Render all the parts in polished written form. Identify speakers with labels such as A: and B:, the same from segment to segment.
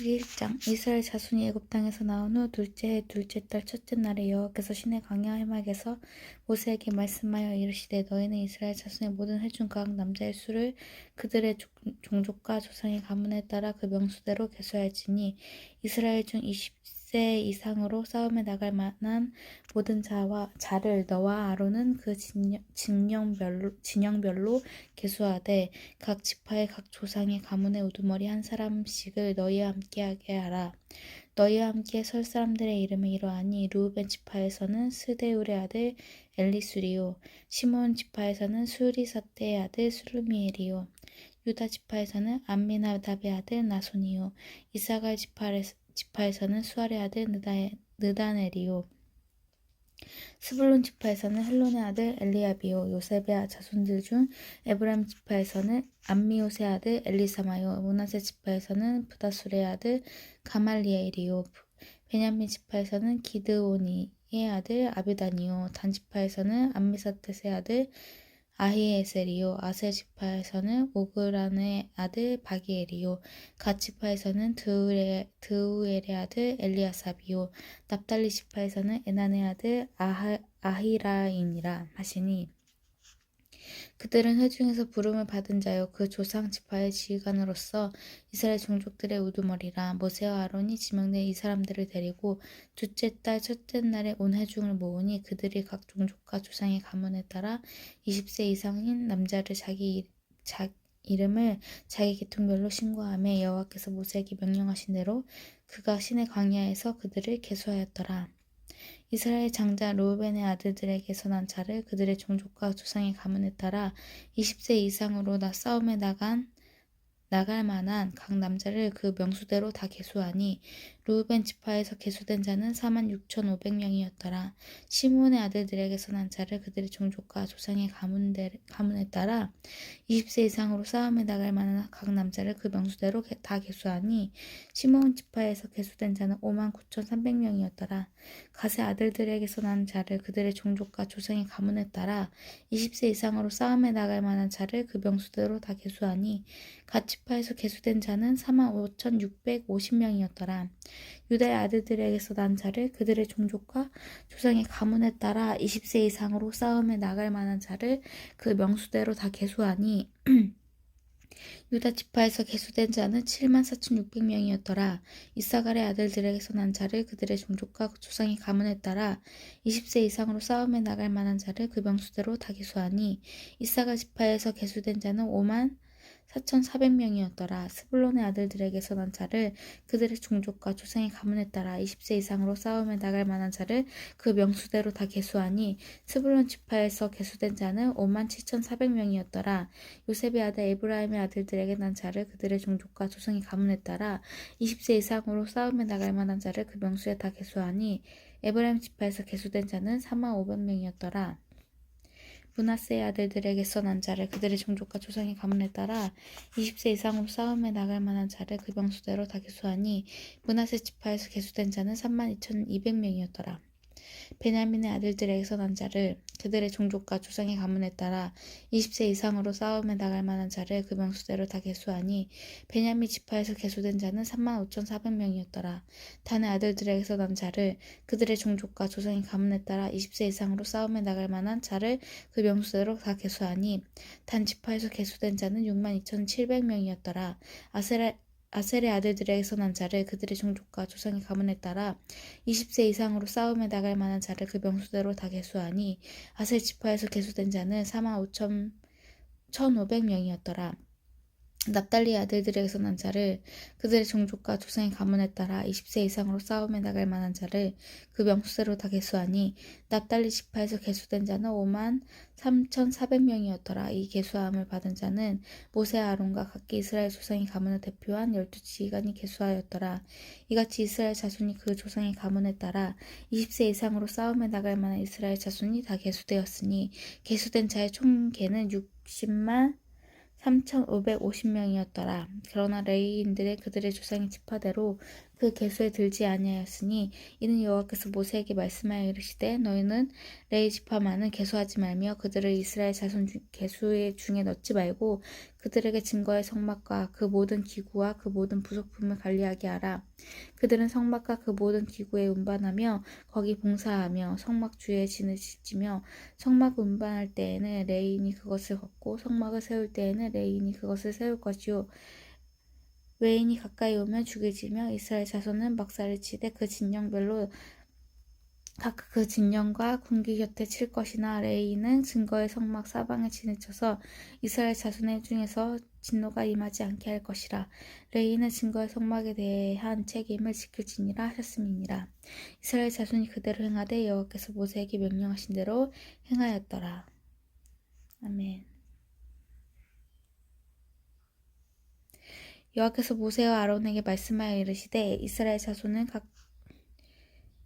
A: 출애굽기 1장. 이스라엘 자손이 애굽 땅에서 나온 후 둘째 해 둘째 달 첫째 날에 여호와께서 시내 광야 해막에서 모세에게 말씀하여 이르시되 너희는 이스라엘 자손의 모든 회중 각 남자의 수를 그들의 종족과 조상의 가문에 따라 그 명수대로 계수할지니 이스라엘 중 20세 이상으로 싸움에 나갈 만한 모든 자를 너와 아론은 그 진영별로 계수하되 각 지파의 각 조상의 가문의 우두머리 한 사람씩을 너희와 함께하게 하라. 너희와 함께 설 사람들의 이름이 이러하니 루벤 지파에서는 스데울의 아들 엘리수리요, 시몬 지파에서는 수리사떼의 아들 수르미엘이요, 유다 지파에서는 암미나답의 아들 나손이요, 이사갈 지파에서는 수알의 아들 느다넬이요, 스불론 지파에서는 헬론의 아들 엘리압이요, 요셉의 자손들 중 에브라임 지파에서는 암미옷의 아들 엘리사마요, 므낫세 지파에서는 부다술의 아들 가말리엘이요, 베냐민 지파에서는 기드오니의 아들 아비단이요, 단 지파에서는 암미사뜻의 아들 아히에셀이요, 아셀 지파에서는 오그란의 아들 바기엘이요, 갓 지파에서는 드우엘의 아들 엘리아삽이요, 납달리 지파에서는 에난의 아들 아히라인이라 하시니 그들은 회중에서 부름을 받은 자요 그 조상 지파의 지휘관으로서 이스라엘 종족들의 우두머리라. 모세와 아론이 지명된 이 사람들을 데리고 둘째 달 첫째 날에 온 회중을 모으니 그들이 각 종족과 조상의 가문에 따라 20세 이상인 남자를 자기 이름을 자기 계통별로 신고하며 여호와께서 모세에게 명령하신 대로 그가 시내 광야에서 그들을 계수하였더라. 이스라엘 장자 르우벤의 아들들에게서 난 자를 그들의 종족과 조상의 가문에 따라 20세 이상으로 싸움에 나갈 만한 각 남자를 그 명수대로 다 계수하니 르우벤 지파에서 계수된 자는 46,500명이었더라. 시므온의 아들들에게서 난 자를 그들의 종족과 조상의 가문에 따라 20세 이상으로 싸움에 나갈 만한 각 남자를 그 명수대로 다 계수하니 시므온 지파에서 계수된 자는 59,300명이었더라. 갓의 아들들에게서 난 자를 그들의 종족과 조상의 가문에 따라 20세 이상으로 싸움에 나갈 만한 자를 그 명수대로 다 계수하니 갓 지파에서 계수된 자는 45,650명이었더라. 유다의 아들들에게서 난 자를 그들의 종족과 조상의 가문에 따라 20세 이상으로 싸움에 나갈 만한 자를 그 명수대로 다 계수하니 유다 지파에서 계수된 자는 74,600명이었더라. 이사갈의 아들들에게서 난 자를 그들의 종족과 조상의 가문에 따라 20세 이상으로 싸움에 나갈 만한 자를 그 명수대로 다 계수하니 이사갈 지파에서 계수된 자는 54,400명이었더라. 스불론의 아들들에게서 난 자를 그들의 종족과 조상의 가문에 따라 20세 이상으로 싸움에 나갈 만한 자를 그 명수대로 다 계수하니 스불론 지파에서 계수된 자는 57,400명이었더라. 요셉의 아들 에브라임의 아들들에게 난 자를 그들의 종족과 조상의 가문에 따라 20세 이상으로 싸움에 나갈 만한 자를 그 명수에 다 계수하니 에브라임 지파에서 계수된 자는 45,500명이었더라. 므낫세의 아들들에게서 난 자를 그들의 종족과 조상의 가문에 따라 20세 이상으로 싸움에 나갈 만한 자를 그 명수대로 다 계수하니 므낫세 지파에서 계수된 자는 32,200명이었더라. 베냐민의 아들들에게서 난 자를 그들의 종족과 조상의 가문에 따라 20세 이상으로 싸움에 나갈 만한 자를 그 명수대로 다 계수하니 베냐민 지파에서 계수된 자는 35,400명이었더라. 단의 아들들에게서 난 자를 그들의 종족과 조상의 가문에 따라 20세 이상으로 싸움에 나갈 만한 자를 그 명수대로 다 계수하니 단 지파에서 계수된 자는 62,700명이었더라. 아셀의 아들들에게서 난 자를 그들의 종족과 조상의 가문에 따라 20세 이상으로 싸움에 나갈 만한 자를 그 명수대로 다 계수하니 아셀 지파에서 계수된 자는 45,150명이었더라. 납달리 아들들에게서 난 자를 그들의 종족과 조상의 가문에 따라 20세 이상으로 싸움에 나갈 만한 자를 그 명수대로 다 계수하니 납달리 지파에서 계수된 자는 53,400명이었더라. 이 계수함을 받은 자는 모세와 아론과 각기 이스라엘 조상의 가문을 대표한 12지휘관이 계수하였더라. 이같이 이스라엘 자손이 그 조상의 가문에 따라 20세 이상으로 싸움에 나갈 만한 이스라엘 자손이 다 계수되었으니 계수된 자의 총계는 60만 3,550명이었더라. 그러나 레위인들의 그들의 조상의 지파대로 그 계수에 들지 아니하였으니 이는 여호와께서 모세에게 말씀하여 이르시되 너희는 레위 지파만은 계수하지 말며 그들을 이스라엘 자손 계수 중에 넣지 말고 그들에게 증거의 성막과 그 모든 기구와 그 모든 부속품을 관리하게 하라. 그들은 성막과 그 모든 기구에 운반하며 거기 봉사하며 성막 주위에 진을 지며 성막 운반할 때에는 레위인이 그것을 걷고 성막을 세울 때에는 레위인이 그것을 세울 것이요 외인이 가까이 오면 죽이지며 이스라엘 자손은 막사를 치되 그 진영별로 각각 그 진영과 군기 곁에 칠 것이나 레위인은 증거의 성막 사방에 진을 쳐서 이스라엘 자손의 중에서 진노가 임하지 않게 할 것이라. 레위인은 증거의 성막에 대한 책임을 지킬지니라 하셨음이니라. 이스라엘 자손이 그대로 행하되 여호와께서 모세에게 명령하신 대로 행하였더라. 아멘. 여호와께서 모세와 아론에게 말씀하여 이르시되 이스라엘 자손은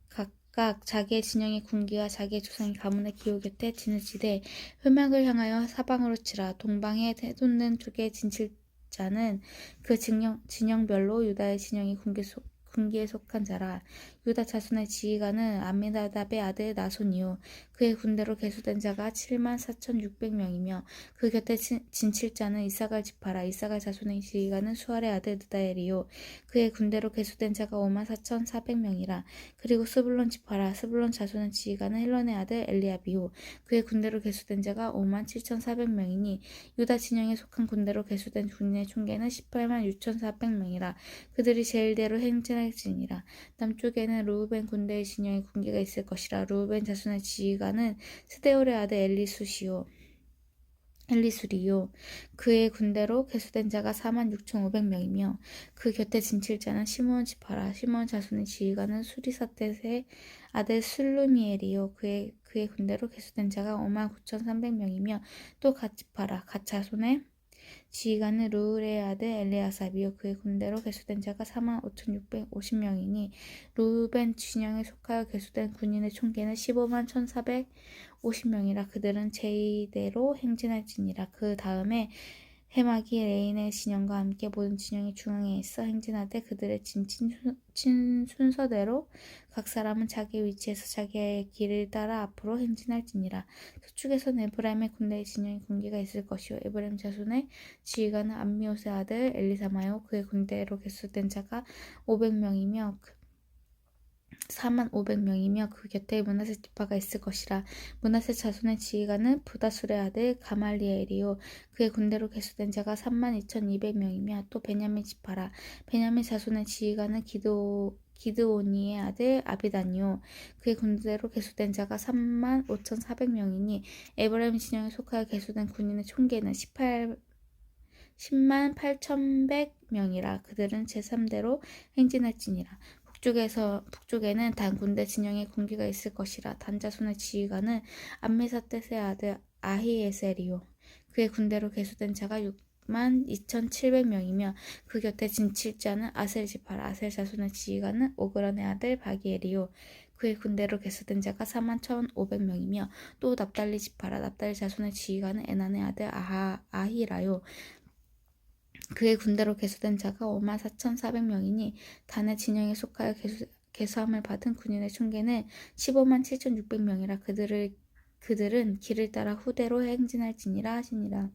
A: 각각 자기의 진영의 군기와 자기의 조상의 가문의 기호 곁에 진을 치되 회막을 향하여 사방으로 치라. 동방에 해돋는 쪽에 진칠 자는 그 진영별로 유다의 진영이 군기에 속한 자라. 유다 자손의 지휘관은 암미나답의 아들 나손이요 그의 군대로 계수된 자가 74,600명이며 그 곁에 진칠 자는 이사갈 지파라. 이사갈 자손의 지휘관은 수알의 아들 느다엘이요 그의 군대로 계수된 자가 54,400명이라. 그리고 스불론 지파라. 스불론 자손의 지휘관은 헬론의 아들 엘리압이요 그의 군대로 계수된 자가 57,400명이니 유다 진영에 속한 군대로 계수된 군인의 총계는 186,400명이라. 그들이 제일대로 행진할지니라. 남쪽에는 르우벤 군대의 진영의 군기가 있을 것이라. 르우벤 자손의 지휘관은 스데올의 아들 엘리수리요 그의 군대로 계수된 자가 46,500명이며 그 곁에 진칠 자는 시므온 지파라. 시므온 자손의 지휘관은 수리사댓의 아들 슬루미엘이요 그의 군대로 계수된 자가 59,300명이며 또 갓 지파라. 갓 자손의 지휘관은 르울의 아들 엘리아삽이요 그의 군대로 계수된 자가 45,650명이니 르우벤 진영에 속하여 계수된 군인의 총계는 151,450명이라. 그들은 제의대로 행진할지니라. 그 다음에 해막이 레인의 진영과 함께 모든 진영의 중앙에 있어 행진하되 그들의 친 순서대로 각 사람은 자기 위치에서 자기의 길을 따라 앞으로 행진할지니라. 서쪽에선 에브라임의 군대의 진영의 군기가 있을 것이요 에브라임 자손의 지휘관은 암미옷의 아들 엘리사마요 그의 군대로 계수된 자가 500명이며 45,000명이며 그 곁에 므낫세 지파가 있을 것이라. 므낫세 자손의 지휘관은 부다술의 아들 가말리엘이요 그의 군대로 계수된 자가 32,200명이며 또 베냐민 지파라. 베냐민 자손의 지휘관은 기드오니의 아들 아비단이요 그의 군대로 계수된 자가 35,400명이니 에브라임 진영에 속하여 계수된 군인의 총계는 108,100명이라. 그들은 제3대로 행진할지니라. 북쪽에는 단 군대 진영의 군기가 있을 것이라. 단 자손의 지휘관은 암미사댓의 아들 아히에셀이요 그의 군대로 계수된 자가 62,700명이며 그 곁에 진칠 자는 아셀 지파라. 아셀 자손의 지휘관은 오그란의 아들 바기엘이요 그의 군대로 계수된 자가 41,500명이며 또 납달리 지파라. 납달리 자손의 지휘관은 에난의 아들 아히라요 그의 군대로 계수된 자가 54,400명이니 단의 진영에 속하여 계수함을 받은 군인의 총계는 157,600명이라. 그들은 길을 따라 후대로 행진할지니라 하시니라.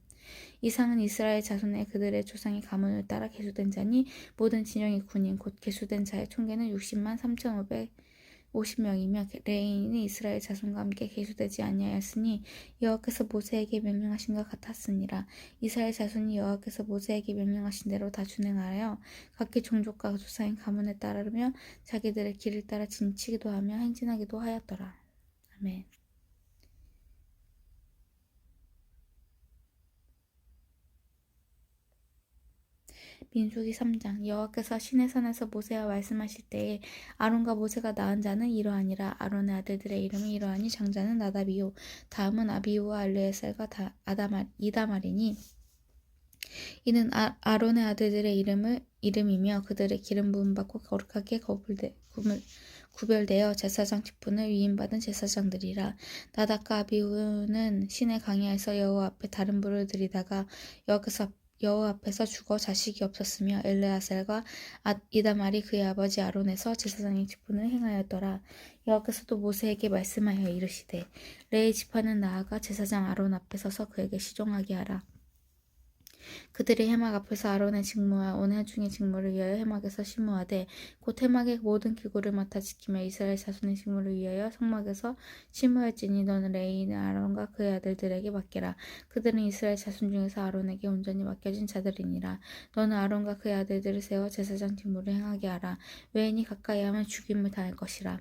A: 이상은 이스라엘 자손의 그들의 조상의 가문을 따라 계수된 자니 모든 진영의 군인 곧 계수된 자의 총계는 603,550명이며 레인이 이스라엘 자손과 함께 계수되지 아니하였으니 여호와께서 모세에게 명령하신 것 같았으니라. 이스라엘 자손이 여호와께서 모세에게 명령하신 대로 다 준행하여 각기 종족과 조상의 가문에 따르며 자기들의 길을 따라 진치기도 하며 행진하기도 하였더라. 아멘. 민수기 3장. 여호와께서 시내산에서 모세와 말씀하실 때에 아론과 모세가 낳은 자는 이러하니라. 아론의 아들들의 이름이 이러하니 장자는 나답이요 다음은 아비후와 엘르에셀과 이다말이니 이는 아론의 아들들의 이름이며 그들의 기름 부음 받고 거룩하게 구별되어 제사장 직분을 위임받은 제사장들이라. 나답과 아비후는 시내 강야에서 여호와 앞에 다른 불을 들이다가 여호와 앞에서 죽어 자식이 없었으며 엘르아살과 이다말이 그의 아버지 아론에서 제사장의 직분을 행하였더라. 여호와께서도 모세에게 말씀하여 이르시되 레위 지파는 나아가 제사장 아론 앞에 서서 그에게 시종하게 하라. 그들이 해막 앞에서 아론의 직무와 온 회중의 직무를 위하여 해막에서 심무하되 곧 해막의 모든 기구를 맡아 지키며 이스라엘 자손의 직무를 위하여 성막에서 심무할지니 너는 레위인의 아론과 그의 아들들에게 맡기라. 그들은 이스라엘 자손 중에서 아론에게 온전히 맡겨진 자들이니라. 너는 아론과 그의 아들들을 세워 제사장 직무를 행하게 하라. 외인이 가까이 하면 죽임을 당할 것이라.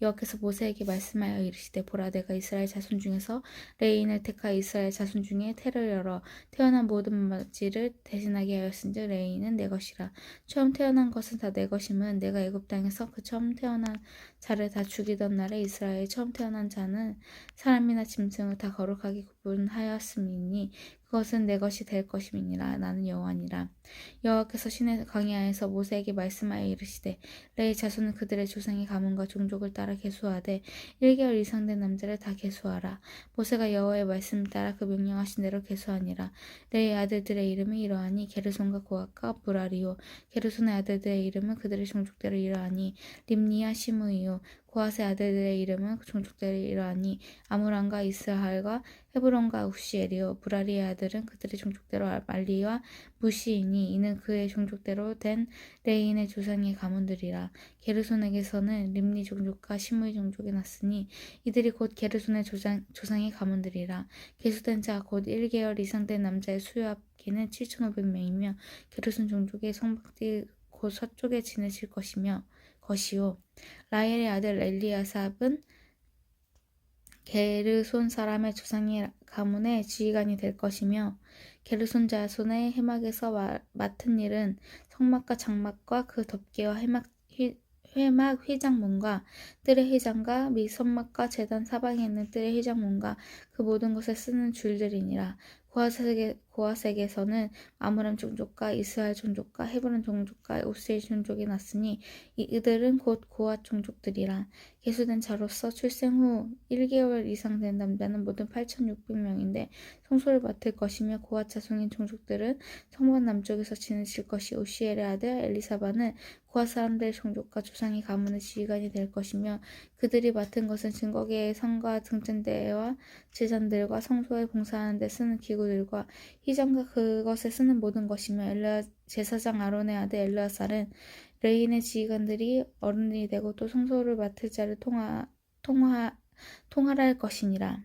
A: 여호와께서 모세에게 말씀하여 이르시되 보라 내가 이스라엘 자손 중에서 레위인을 택하여 이스라엘 자손 중에 태를 열어 태어난 모든 맞이를 대신하게 하였은즉 레위인은 내 것이라. 처음 태어난 것은 다 내 것임은 내가 애굽 땅에서 그 처음 태어난 자를 다 죽이던 날에 이스라엘의 처음 태어난 자는 사람이나 짐승을 다 거룩하게 구분하였음이니 그것은 내 것이 될 것임이니라. 나는 여호와니라. 여호와께서 시내 광야에서 모세에게 말씀하여 이르시되 레위 자손은 그들의 조상의 가문과 종족을 따라 계수하되 1개월 이상 된 남자를 다 계수하라. 모세가 여호와의 말씀을 따라 그 명령하신 대로 계수하니라. 레위 아들들의 이름이 이러하니 게르손과 고앗과 무라리요. 게르손의 아들들의 이름은 그들의 종족대로 이러하니 림니와 시므이요. 고앗의 아들들의 이름은 종족대로 이러하니 아므람과 이스할과 헤브론과 우시엘이요. 무라리의 아들은 그들의 종족대로 말리와 무시이니 이는 그의 종족대로 된 레인의 조상의 가문들이라. 게르손에게서는 림니 종족과 시므이 종족이 났으니 이들이 곧 게르손의 조상의 가문들이라. 계수된 자 곧 1개월 이상 된 남자의 수요 합계는 7,500명이며 게르손 종족의 성막들이 곧 서쪽에 지내실 것이요. 라헬의 아들 엘리아삽은 게르손 사람의 조상의 가문의 지휘관이 될 것이며 게르손 자손의 해막에서 맡은 일은 성막과 장막과 그 덮개와 회막 휘장문과 뜰의 휘장과 및 성막과 제단 사방에 있는 뜰의 휘장문과 그 모든 것에 쓰는 줄들이니라. 고아색에서는 아므람 종족과 이스할 종족과 헤브론 종족과 우스엘 종족이 났으니 이들은 곧 고앗 종족들이라. 계수된 자로서 출생 후 1개월 이상 된 남자는 모두 8,600명인데 성소를 맡을 것이며 고앗 자손인 종족들은 성막 남쪽에서 지내실 것이 우시엘의 아들 엘리사바는 고앗 사람들의 종족과 조상의 가문의 지휘관이 될 것이며 그들이 맡은 것은 증거계의 상과 등잔대와 제잔들과 성소에 봉사하는 데 쓰는 기구들과 휘장과 그것에 쓰는 모든 것이며 제사장 아론의 아들 엘르아살은 레인의 지휘관들이 어른이 되고 또 성소를 맡을 자를 통할할 것이니라.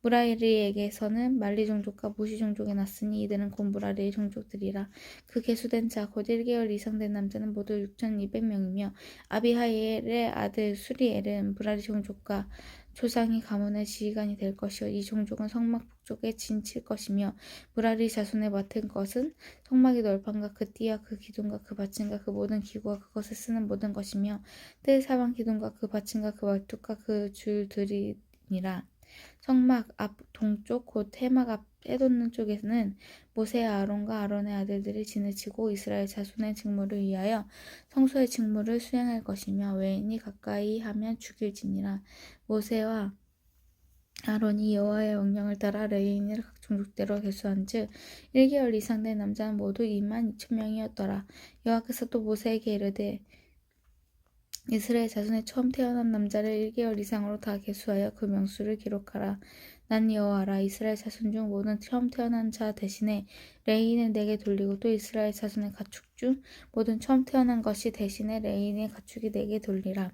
A: 무라리에게서는 말리 종족과 무시 종족이 났으니 이들은 곧 무라리의 종족들이라. 그 계수된 자 곧 1개월 이상 된 남자는 모두 6,200명이며 아비하일의 아들 수리엘은 무라리 종족과 조상의 가문의 지휘관이 될 것이요 이 종족은 성막 북쪽에 진칠 것이며 무라리 자손에 맡은 것은 성막의 널판과 그 띠와 그 기둥과 그 받침과 그 모든 기구와 그것에 쓰는 모든 것이며 뜰 사방 기둥과 그 받침과 그 말뚝과 그 줄들이니라. 성막 앞 동쪽 곧 해막 앞 빼돋는 쪽에는 모세와 아론과 아론의 아들들이 지내치고 이스라엘 자손의 직무를 위하여 성소의 직무를 수행할 것이며 외인이 가까이 하면 죽일지니라. 모세와 아론이 여호와의 명령을 따라 레위인을 각 종족대로 계수한즉 1개월 이상 된 남자는 모두 22,000명이었더라. 여호와께서 또 모세에게 이르되 이스라엘 자손의 처음 태어난 남자를 1개월 이상으로 다 계수하여 그 명수를 기록하라. 난 여호와라. 이스라엘 자손 중 모든 처음 태어난 자 대신에 레위인을 내게 돌리고 또 이스라엘 자손의 가축 중 모든 처음 태어난 것이 대신에 레위인의 가축이 내게 돌리라.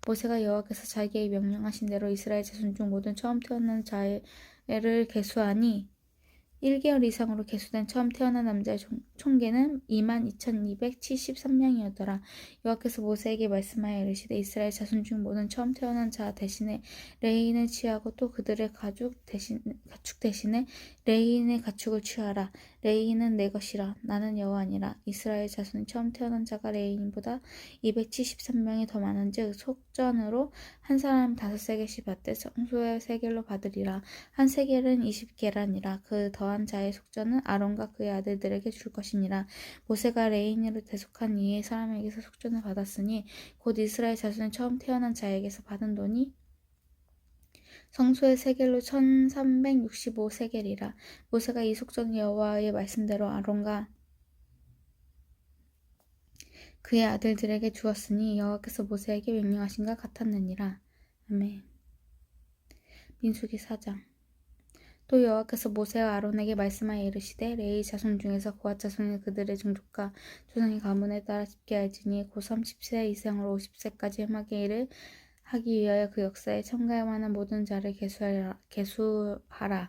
A: 모세가 여호와께서 자기에게 명령하신 대로 이스라엘 자손 중 모든 처음 태어난 자를 계수하니 1개월 이상으로 계수된 처음 태어난 남자의 총계는 22,273명이었더라. 여호와께서 모세에게 말씀하여 이르시되 이스라엘 자손 중 모든 처음 태어난 자 대신에 레위인을 취하고 또 그들의 가축 대신에 레위인의 가축을 취하라. 레위인은 내 것이라. 나는 여호와니라. 이스라엘 자손이 처음 태어난 자가 레위인보다 273명이 더 많은즉 속전으로 한 사람 5세겔씩 받되 성소에 세겔로 받으리라. 한 세겔은 20계란이라. 그 더한 자의 속전은 아론과 그의 아들들에게 줄 것이니라. 모세가 레위인으로 대속한 이에 사람에게서 속전을 받았으니 곧 이스라엘 자손이 처음 태어난 자에게서 받은 돈이 성소의 세겔로 1365세겔이라. 모세가 이 속전 여호와의 말씀대로 아론과 그의 아들들에게 주었으니 여호와께서 모세에게 명령하신가 같았느니라. 아멘. 민수기 4장. 또 여호와께서 모세와 아론에게 말씀하여 이르시되 레위 자손 중에서 고핫 자손이 그들의 종족과 조상의 가문에 따라 집계할지니 곧 30세 이상으로 50세까지 해마게 일을 하기 위하여 그 역사에 참가할 만한 모든 자를 계수하라.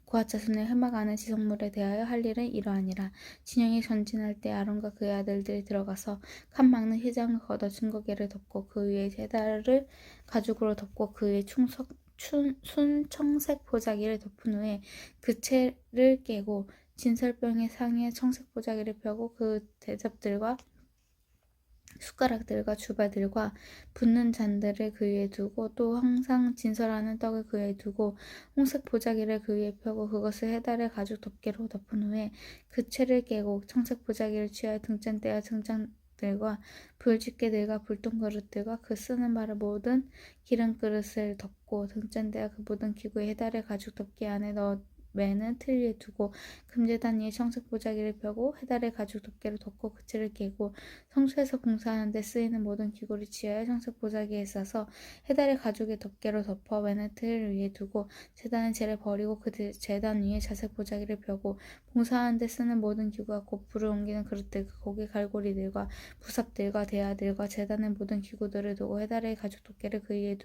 A: 고핫 자손의 해막 안의 지성물에 대하여 할 일은 이러하니라. 진영이 전진할 때 아론과 그의 아들들이 들어가서 칸 막는 휘장을 걷어 증거계를 덮고 그 위에 제단을 가죽으로 덮고 그 위에 순청색 보자기를 덮은 후에 그 채를 깨고 진설병의 상에 청색 보자기를 펴고 그 대접들과 숟가락들과 주바들과 붓는 잔들을 그 위에 두고 또 항상 진설하는 떡을 그 위에 두고 홍색 보자기를 그 위에 펴고 그것을 해달의 가죽 덮개로 덮은 후에 그 채를 깨고 청색 보자기를 취하여 등잔대와 등잔들과 불집게들과 불똥그릇들과 그 쓰는 바를 모든 기름그릇을 덮고 등잔대와 그 모든 기구에 해달의 가죽 덮개 안에 넣어 매는 틀 위에 두고 금제단 위에 청색 보자기를 펴고 해달의 가죽 덮개로 덮고 그 채를 깨고 성소에서 봉사하는 데 쓰이는 모든 기구를 취하여 청색 보자기에 싸서 해달의 가죽의 덮개로 덮어 매는 틀 위에 두고 제단의 재를 버리고 그 제단 위에 자색 보자기를 펴고 봉사하는 데 쓰는 모든 기구와 곧 불을 옮기는 그릇들과 고기 갈고리들과 부삽들과 대야들과 제단의 모든 기구들을 두고 해달의 가죽 덮개를 그 위에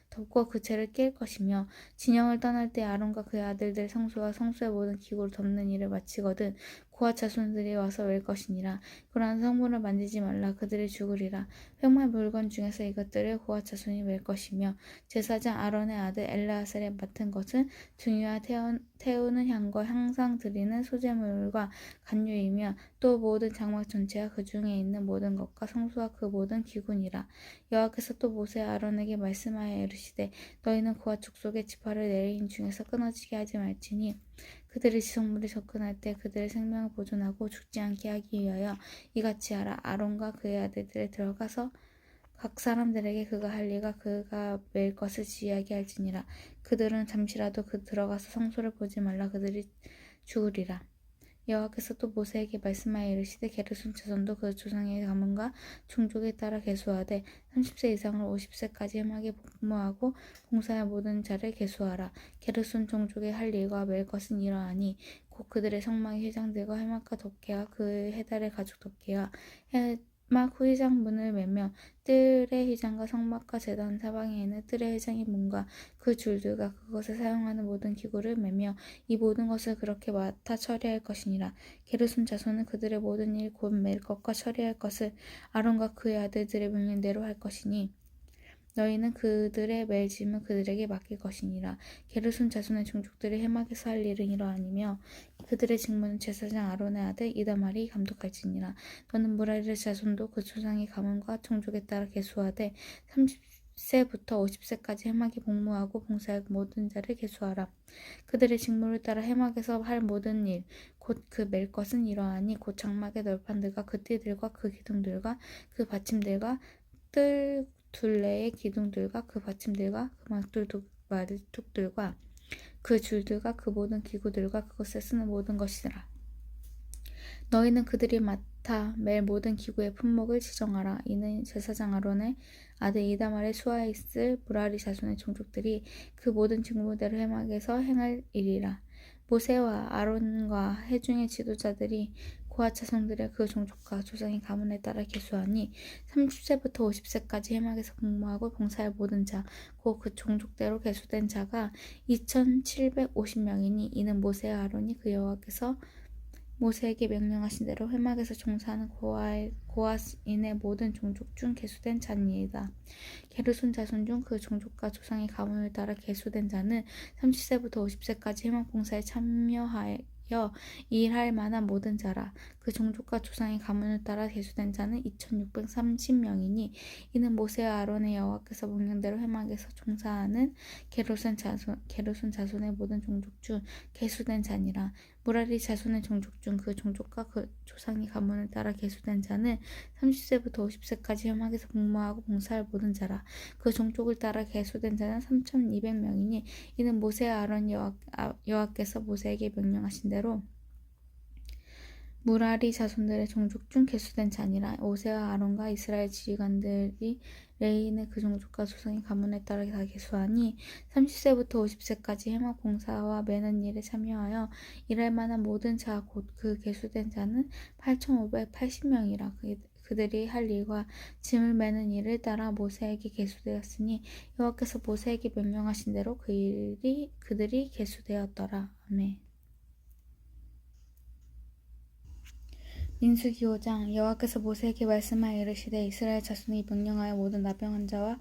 A: 덮고 그 채를 깰 것이며 진영을 떠날 때 아론과 그의 아들들 성소와 성소의 모든 기구를 덮는 일을 마치거든 고핫 자손들이 와서 웰 것이니라. 그러나 성물을 만지지 말라. 그들이 죽으리라. 획말 물건 중에서 이것들을 고핫 자손이 웰 것이며 제사장 아론의 아들 엘르아살이 맡은 것은 등유와 태우는 향과 항상 드리는 소제물과 간유이며 또 모든 장막 전체와 그 중에 있는 모든 것과 성소와 그 모든 기구니라. 여호와께서 또 모세 아론에게 말씀하여 이르시되 너희는 고핫 족속의 지파를 레위인 중에서 끊어지게 하지 말지니 그들의 지성물에 접근할 때 그들의 생명을 보존하고 죽지 않게 하기 위하여 이같이 하라. 아론과 그의 아들들에 들어가서 각 사람들에게 그가 할 일과 그가 맬 것을 지휘하게 할지니라. 그들은 잠시라도 그 들어가서 성소를 보지 말라. 그들이 죽으리라. 여호와께서 또 모세에게 말씀하여 이르시되 게르손 자손도 그 조상의 가문과 종족에 따라 계수하되 30세 이상으로 50세까지 해마게 복무하고 봉사의 모든 자를 계수하라. 게르손 종족의 할 일과 맬 것은 이러하니 곧 그들의 성막의 휘장들과 해막과 덮개와 그 해달의 가죽 덮개와 해막 휘장 문을 매며 뜰의 휘장과 성막과 제단 사방에 있는 뜰의 휘장의 문과 그 줄들과 그것을 사용하는 모든 기구를 매며 이 모든 것을 그렇게 맡아 처리할 것이니라. 게르손 자손은 그들의 모든 일 곧 맬 것과 처리할 것을 아론과 그의 아들들의 명령대로 할 것이니 너희는 그들의 맬 짐을 그들에게 맡길 것이니라. 게르손 자손의 종족들이 해막에서 할 일은 이러하니며 그들의 직무는 제사장 아론의 아들 이다말이 감독할지니라. 너는 무라리 자손도 그 조상의 가문과 종족에 따라 계수하되 30세부터 50세까지 해막에 복무하고 봉사할 모든 자를 계수하라. 그들의 직무를 따라 해막에서 할 모든 일 곧 그 맬 것은 이러하니 곧 장막의 널판들과 그 띠들과 그 기둥들과 그 받침들과 뜰 둘레의 기둥들과 그 받침들과 그 말뚝들과 그 줄들과 그 모든 기구들과 그것에 쓰는 모든 것이라. 너희는 그들이 맡아 맬 모든 기구의 품목을 지정하라. 이는 제사장 아론의 아들 이다말의 수하에 있을 무라리 자손의 종족들이 그 모든 직무대로 해막에서 행할 일이라. 모세와 아론과 회중의 지도자들이 고핫 자손들의 그 종족과 조상의 가문에 따라 계수하니 30세부터 50세까지 해막에서 복무하고 봉사할 모든 자, 곧 그 종족대로 계수된 자가 2750명이니 이는 모세와 아론이 그 여호와께서 모세에게 명령하신 대로 회막에서 종사하는 고핫인의 모든 종족 중 계수된 자니이다. 게르손 자손 중 그 종족과 조상의 가문을 따라 계수된 자는 30세부터 50세까지 회막 봉사에 참여하여 일할 만한 모든 자라. 그 종족과 조상의 가문을 따라 계수된 자는 2630명이니 이는 모세와 아론의 여호와께서 명령대로 회막에서 종사하는 게르손 자손의 모든 종족 중 계수된 자니라. 무라리 자손의 종족 중 그 종족과 그 조상의 가문을 따라 계수된 자는 30세부터 50세까지 현막에서 복무하고 봉사할 모든 자라. 그 종족을 따라 계수된 자는 3,200명이니 이는 모세와 아론 여호와께서 모세에게 명령하신 대로 무라리 자손들의 종족 중 계수된 자니라. 모세와 아론과 이스라엘 지휘관들이 레위인의 그 종족과 조상의 가문에 따라 다 계수하니 30세부터 50세까지 해막 봉사와 매는 일에 참여하여 일할 만한 모든 자 곧 그 계수된 자는 8,580명이라. 그들이 할 일과 짐을 매는 일을 따라 모세에게 계수되었으니 여호와께서 모세에게 명령하신 대로 그들이 계수되었더라. 아멘. 민수기 5장. 여호와께서 모세에게 말씀하여 이르시되 이스라엘 자손이 명령하여 모든 나병한 자와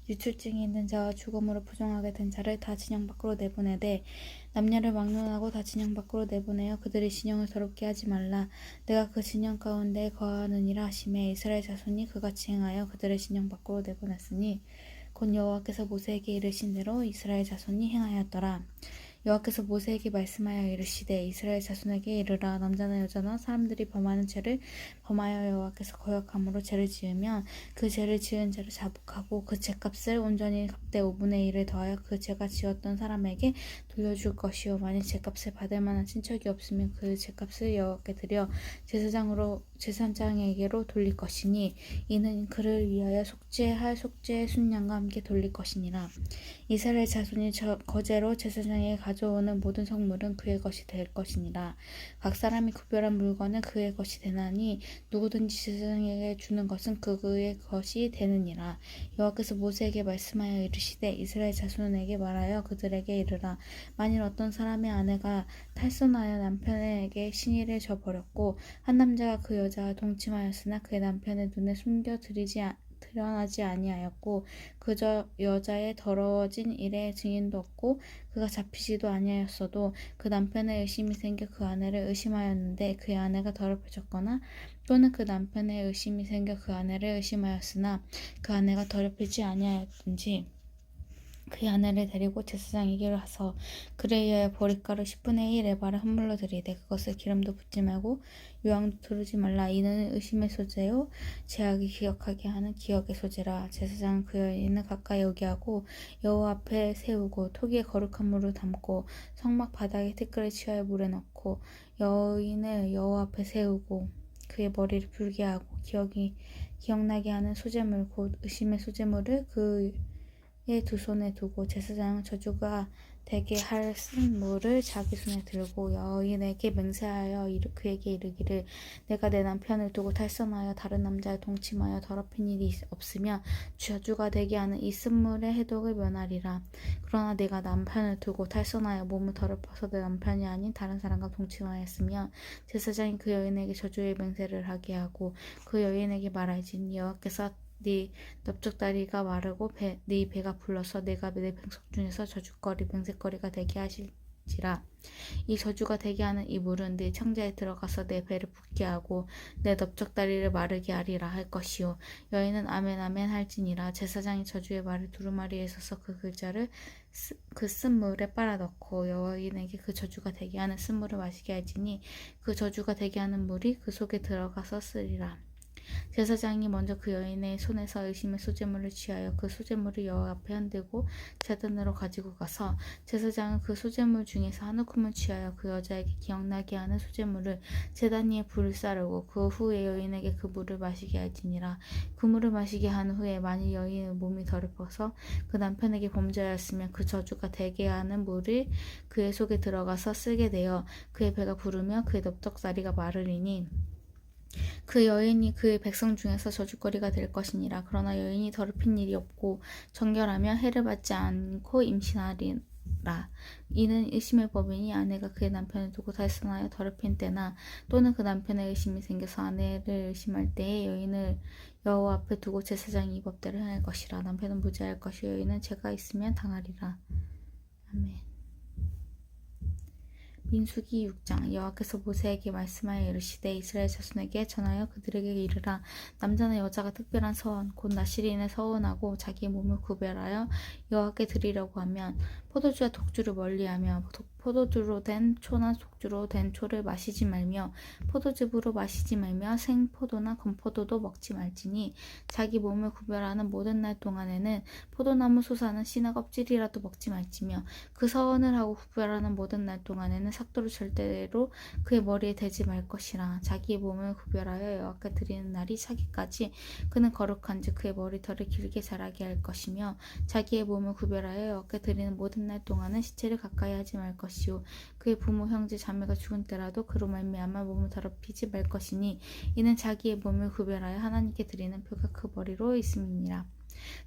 A: 유출증이 있는 자와 죽음으로 부정하게 된 자를 다 진영 밖으로 내보내되 남녀를 막론하고 다 진영 밖으로 내보내어 그들의 진영을 더럽게 하지 말라. 내가 그 진영 가운데 거하느니라 하시매 이스라엘 자손이 그같이 행하여 그들의 진영 밖으로 내보냈으니 곧 여호와께서 모세에게 이르신 대로 이스라엘 자손이 행하였더라. 여호와께서 모세에게 말씀하여 이르시되 이스라엘 자손에게 이르라. 남자나 여자나 사람들이 범하는 죄를 범하여 여호와께서 거역함으로 죄를 지으면 그 죄를 지은 자를 자복하고 그 죄값을 온전히 갑대 5분의 1을 더하여 그 죄가 지었던 사람에게 돌려줄 것이요 만일 죄값을 받을 만한 친척이 없으면 그 죄값을 여호와께 드려 제사장에게로 돌릴 것이니 이는 그를 위하여 속죄할 속죄의 순양과 함께 돌릴 것이니라. 이스라엘 자손이 거제로 제사장에게 가져오는 모든 성물은 그의 것이 될 것이니라. 각 사람이 구별한 물건은 그의 것이 되나니 누구든지 제사장에게 주는 것은 그의 것이 되느니라. 여호와께서 모세에게 말씀하여 이르시되 이스라엘 자손에게 말하여 그들에게 이르라. 만일 어떤 사람의 아내가 탈선하여 남편에게 신의를 저버렸고 한 남자가 그 여자와 동침하였으나 그의 남편의 눈에 드러나지 아니하였고 그저 여자의 더러워진 일에 증인도 없고 그가 잡히지도 아니하였어도 그 남편의 의심이 생겨 그 아내를 의심하였는데 그의 아내가 더럽혀졌거나 또는 그 남편의 의심이 생겨 그 아내를 의심하였으나 그 아내가 더럽히지 아니하였든지 그의 아내를 데리고 제사장에게로 가서 그에 의하여 보리가루 10분의 1 에바를 헌물로 드리되 그것을 기름도 붓지 말고 유황도 두르지 말라. 이는 의심의 소재요 죄악이 기억하게 하는 기억의 소재라. 제사장은 그 여인을 가까이 오게 하고 여호와 앞에 세우고 토기에 거룩한 물을 담고 성막 바닥에 티끌을 취하여 물에 넣고 여인을 여호와 앞에 세우고 그의 머리를 불게 하고 기억나게 하는 소재물 곧 의심의 소재물을 그의 두 손에 두고 제사장은 저주가 되게 할 쓴물을 자기 손에 들고 여인에게 맹세하여 그에게 이르기를 내가 내 남편을 두고 탈선하여 다른 남자와 동침하여 더럽힌 일이 없으면 저주가 되게 하는 이 쓴물의 해독을 면하리라. 그러나 내가 남편을 두고 탈선하여 몸을 더럽혀서 내 남편이 아닌 다른 사람과 동침하였으면 제사장이 그 여인에게 저주의 맹세를 하게 하고 그 여인에게 말하지니 여호와께서 네 넓적다리가 마르고 네 배가 불러서 내가 내 백성 중에서 저주거리 맹세거리가 되게 하실지라. 이 저주가 되게 하는 이 물은 네 창자에 들어가서 내 배를 붓게 하고 내 넓적다리를 마르게 하리라 할 것이요 여인은 아멘 아멘 할지니라. 제사장이 저주의 말을 두루마리에 써서 그 글자를 그 쓴물에 빨아넣고 여인에게 그 저주가 되게 하는 쓴물을 마시게 할지니 그 저주가 되게 하는 물이 그 속에 들어가서 쓰리라. 제사장이 먼저 그 여인의 손에서 의심의 소재물을 취하여 그 소재물을 여호와 앞에 흔들고 제단으로 가지고 가서 제사장은 그 소재물 중에서 한 움큼을 취하여 그 여자에게 기억나게 하는 소재물을 제단 위에 불을 싸르고 그 후에 여인에게 그 물을 마시게 할지니라. 그 물을 마시게 한 후에 만일 여인의 몸이 더럽어서 그 남편에게 범죄하였으면 그 저주가 되게 하는 물이 그의 속에 들어가서 쓰게 되어 그의 배가 부르며 그의 넓적다리가 마르리니 그 여인이 그의 백성 중에서 저주거리가 될 것이니라. 그러나 여인이 더럽힌 일이 없고 정결하며 해를 받지 않고 임신하리라. 이는 의심의 법이니 아내가 그의 남편을 두고 탈선하여 더럽힌 때나 또는 그 남편의 의심이 생겨서 아내를 의심할 때에 여인을 여호와 앞에 두고 제사장이 이 법대로 행할 것이라. 남편은 무죄할 것이요 여인은 죄가 있으면 당하리라. 아멘. 민수기 6장. 여호와께서 모세에게 말씀하여 이르시되 이스라엘 자손에게 전하여 그들에게 이르라. 남자나 여자가 특별한 서원 곧 나시린의 서원하고 자기 몸을 구별하여 여호와께 드리려고 하면 포도주와 독주를 멀리하며 포도주로 된 초나 속주로 된 초를 마시지 말며 포도즙으로 마시지 말며 생포도나 건포도도 먹지 말지니 자기 몸을 구별하는 모든 날 동안에는 포도나무 솟아는 씨나 껍질이라도 먹지 말지며 그 서원을 하고 구별하는 모든 날 동안에는 삭도를 절대로 그의 머리에 대지 말 것이라. 자기의 몸을 구별하여 여호와께 드리는 날이 차기까지 그는 거룩한즉 그의 머리털을 길게 자라게 할 것이며 자기의 몸을 구별하여 여호와께 드리는 모든 날 동안은 시체를 가까이 하지 말 것이요 그의 부모 형제 자매가 죽은 때라도 그로 말미암아 몸을 더럽히지 말 것이니 이는 자기의 몸을 구별하여 하나님께 드리는 표가 그 머리로 있음이니라.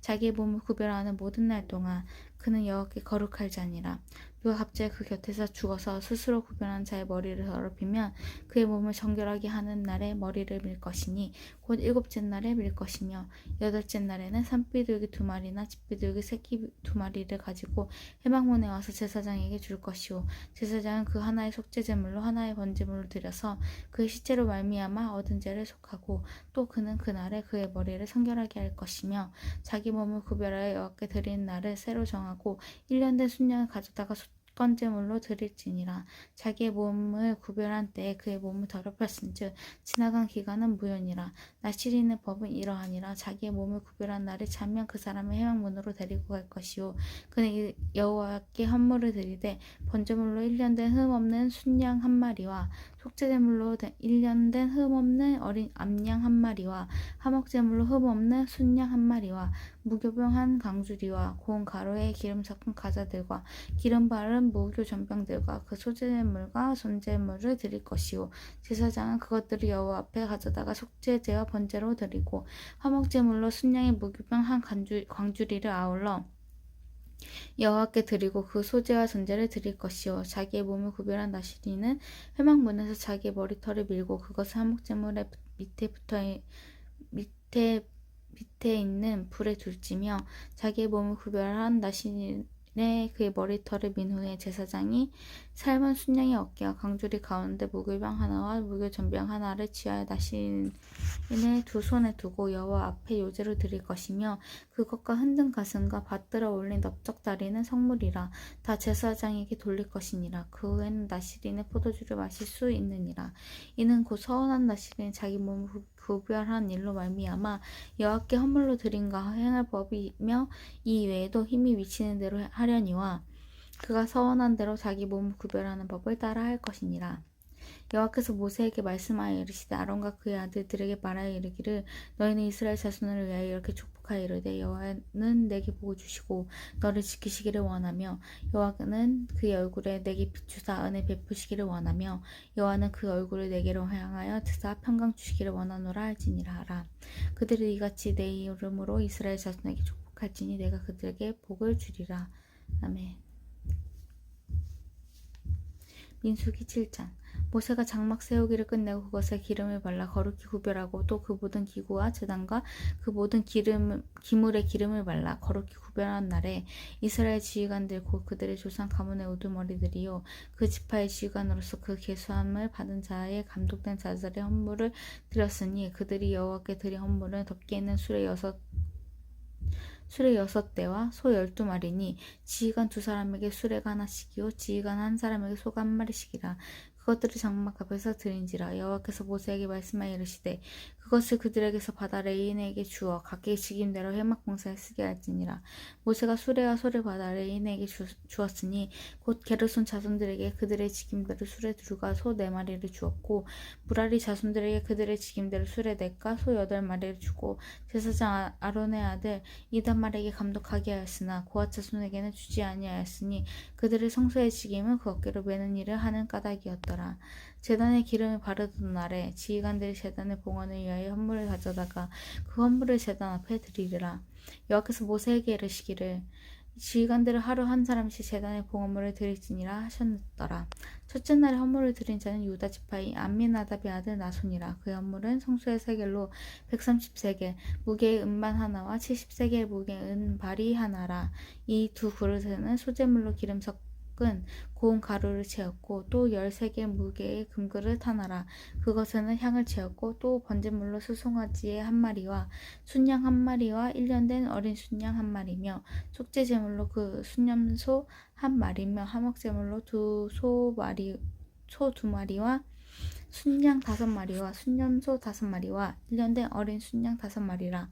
A: 자기의 몸을 구별하는 모든 날 동안 그는 여호와께 거룩할 자니라. 누가 갑자기 그 곁에서 죽어서 스스로 구별한 자의 머리를 더럽히면 그의 몸을 정결하게 하는 날에 머리를 밀 것이니 곧 일곱째 날에 밀 것이며 여덟째 날에는 산비둘기 2마리나 집비둘기 새끼 2마리를 가지고 회막문에 와서 제사장에게 줄 것이요 제사장은 그 하나의 속죄제물로 하나의 번제물을 드려서 그의 시체로 말미암아 얻은 죄를 속하고 또 그는 그 날에 그의 머리를 성결하게 할 것이며 자기 몸을 구별하여 여호와께 드리는 날을 새로 정하고 1년 된 순양을 가져다가 번제물로 드릴지니라. 자기의 몸을 구별한 때에 그의 몸을 더럽혔은즉 지나간 기간은 무효니라. 나시린의 법은 이러하니라. 자기의 몸을 구별한 날에 차면 그 사람을 회막문으로 데리고 갈 것이요 그는 여호와께 헌물을 드리되 번제물로 1년 된 흠 없는 순양 1마리와 속죄제물로 1년 된 흠 없는 어린 암양 1마리와 화목제물로 흠 없는 순양 1마리와 무교병 한 강주리와 고운 가루에 기름 섞은 가자들과 기름 바른 무교 전병들과 그 소제물과 손제물을 드릴 것이요 제사장은 그것들을 여호와 앞에 가져다가 속죄제와 번제로 드리고 화목제물로 순양의 무교병 한 광주리를 아울러 여호와께 드리고 그 소제와 전제를 드릴 것이요 자기의 몸을 구별한 나시린은 회막문에서 자기의 머리털을 밀고 그것을 화목제물의 밑에 있는 불에 둘지며 자기의 몸을 구별한 나시린의 그의 머리털을 민 후에 제사장이 삶은 순양의 어깨와 강주리 가운데 무교병 하나와 무교전병 하나를 취하여 나시린의 두 손에 두고 여호와 앞에 요제로 드릴 것이며 그것과 흔든 가슴과 받들어 올린 넓적다리는 성물이라 다 제사장에게 돌릴 것이니라. 그 후에는 나시린의 포도주를 마실 수 있느니라. 이는 곧 서원한 나시린이 자기 몸을 구별한 일로 말미암아 여호와께 헌물로 드림과 행할 법이며 이 외에도 힘이 미치는 대로 하려니와 그가 서원한 대로 자기 몸을 구별하는 법을 따라 할 것이니라. 여호와께서 모세에게 말씀하여 이르시되 아론과 그의 아들들에게 말하여 이르기를 너희는 이스라엘 자손을 위하여 이렇게 축복하여 이르되 여호와는 내게 복을 주시고 너를 지키시기를 원하며 여호와는 그의 얼굴에 내게 비추사 은혜 베푸시기를 원하며 여호와는 그 얼굴을 내게로 향하여 드사 평강 주시기를 원하노라 할지니라 하라. 그들이 이같이 내 이름으로 이스라엘 자손에게 축복할지니 내가 그들에게 복을 주리라. 아멘. 민수기 7장 모세가 장막 세우기를 끝내고 그것에 기름을 발라 거룩히 구별하고 또 그 모든 기구와 제단과 그 모든 기물에 기름을 발라 거룩히 구별한 날에 이스라엘 지휘관들 곧 그들의 조상 가문의 우두머리들이요 그 지파의 지휘관으로서 그 계수함을 받은 자의 감독된 자들의 헌물을 드렸으니 그들이 여호와께 드린 헌물은 덮개 있는 수레 6대와 소 12마리니 지휘관 2사람에게 수레가 하나씩이요 지휘관 1사람에게 소가 1마리씩이라. 그것들을 장막 앞에서 드린지라. 여호와께서 모세에게 말씀하여 이르시되 그것을 그들에게서 받아 레인에게 주어 각기 직임대로 회막 봉사에 쓰게 할지니라. 모세가 수레와 소를 받아 레인에게 주었으니 곧 게르손 자손들에게 그들의 직임대로 수레 2과 소 4마리를 주었고 무라리 자손들에게 그들의 직임대로 수레 4과 소 8마리를 주고 제사장 아론의 아들 이다말에게 감독하게 하였으나 고앗 자손에게는 주지 아니하였으니 그들의 성소의 직임은 그 어깨로 매는 일을 하는 까닭이었더라. 제단에 기름을 바르던 날에 지휘관들이 제단의 봉헌을 위하여 헌물을 가져다가 그 헌물을 제단 앞에 드리리라. 여호와께서 모세에게 이르시기를 지휘관들을 하루 1사람씩 제단의 봉헌물을 드릴지니라 하셨더라. 첫째 날에 헌물을 드린 자는 유다 지파의 암미나답의 아들 나손이라. 그의 헌물은 성소의 세겔로 130세겔 무게의 은반 하나와 70세겔 무게의 은발이 하나라. 이 두 그릇에는 소제물로 기름 섞은 섞은 고운 가루를 채웠고 또 13개 무게의 금그릇 하나라. 그것에는 향을 채웠고 또 번제물로 수송아지 한 마리와 순양 한 마리와 1년 된 어린 순양 한 마리며 속죄제물로 그 순염소 한 마리며 화목제물로 소 두 마리와 순양 5마리와 순염소 5마리와 1년 된 어린 순양 5마리라.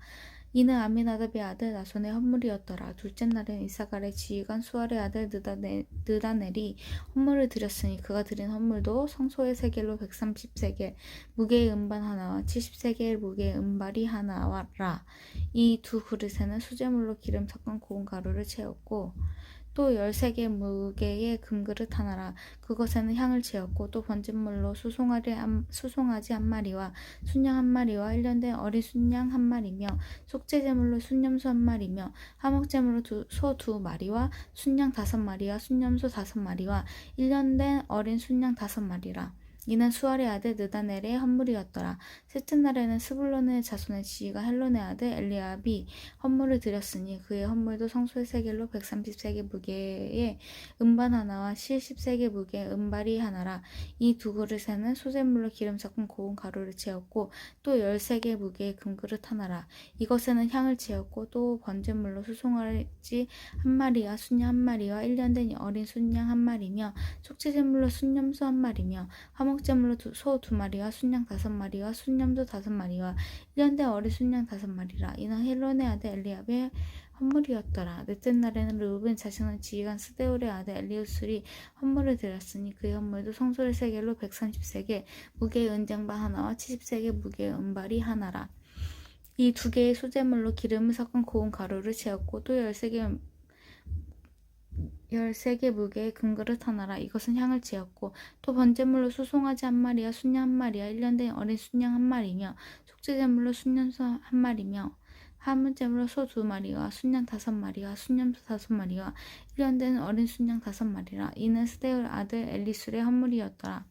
A: 이는 아미나답의 아들 나손의 헌물이었더라. 둘째 날엔 이사갈의 지휘관 수알의 아들 느다넬이 헌물을 드렸으니 그가 드린 헌물도 성소의 세겔로 130세겔 무게의 음반 하나와 70세겔 무게의 음발이 하나라. 이 두 그릇에는 수제물로 기름 섞은 고운 가루를 채웠고 또 13개 무게의 금그릇 하나라. 그것에는 향을 채웠고 또 번제물로 수송아지 한 마리와 순양 한 마리와 1년 된 어린 순양 한 마리며 속죄제물로 순염소 한 마리며 화목제물로 소 2마리와 순양 5마리와 순염소 5마리와 1년 된 어린 순양 5마리라. 이는 수알의 아들 느다넬의 헌물이었더라. 셋째 날에는 스불론의 자손의 지휘가 헬론의 아들 엘리압이 헌물을 드렸으니 그의 헌물도 성소의 세겔로 130세겔 무게의 음반 하나와 70세겔 무게의 음발이 하나라. 이 두 그릇에는 소재물로 기름 섞은 고운 가루를 채웠고 또 13개 무게의 금그릇 하나라. 이것에는 향을 채웠고 또 번제물로 수송아지 한 마리와 순양 한 마리와 1년 된 어린 순양 한 마리며 속죄제물로 순염소 한 마리며 화목제물로 소 2마리와 순양 5마리와 순염소 5마리와 1년 된 어린 순양 5마리라. 이는 헬론의 아들 엘리압의 헌물이었더라. 넷째 날에는 르우벤 자손의 지휘관 스데울의 아들 엘리우술이 헌물을 드렸으니 그의 헌물도 성소의 세겔로 130세겔 무게의 은쟁반 하나와 70세겔 무게의 은발이 하나라. 이 두 개의 소재물로 기름을 섞은 고운 가루를 채웠고 또 13개 무게의 금그릇 하나라. 이것은 향을 채웠고 또 번제물로 수송아지 한 마리와 순양 한 마리와 1년 된 어린 순양 한 마리며 속죄제물로 순염소 한 마리며 화목제물로 소 2마리와 순양 5마리와 순염소 5마리와 1년 된 어린 순양 5마리라. 이는 스데울 아들 엘리술의 헌물이었더라.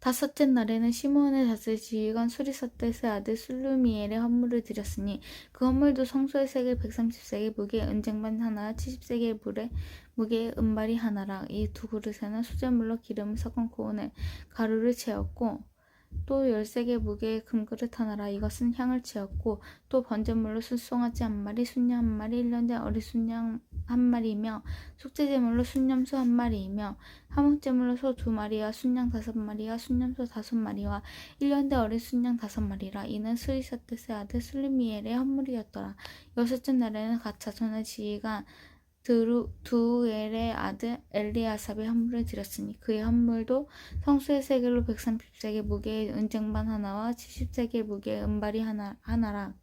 A: 다섯째 날에는 시므온의 다스 지휘관 수리사데스의 아들 술루미엘의 헌물을 드렸으니 그 헌물도 성소의 세겔 130세겔 무게의 은쟁반 하나와 70세겔 무게의 은발이 하나라. 이 두 그릇에는 수제물로 기름을 섞은 고운 가루를 채웠고 또 13개 무게의 금그릇 하나라. 이것은 향을 채웠고 또 번제물로 수송아지 한 마리 순양 한 마리 1년 된 어린 순양 한 마리며 속죄제물로 순염소 한 마리이며 화목제물로 소 2마리와 순양 5마리와 순염소 5마리와 1년 된 어린 순양 5마리라. 이는 스리사데스의 아들 슬리미엘의 헌물이었더라. 여섯째 날에는 갓 자손의 지휘관 두엘의 아들 엘리아삽의 헌물을 드렸으니 그의 헌물도 성소의 세겔로 130세겔 무게의 은쟁반 하나와 70세겔 무게의 은발이 하나라.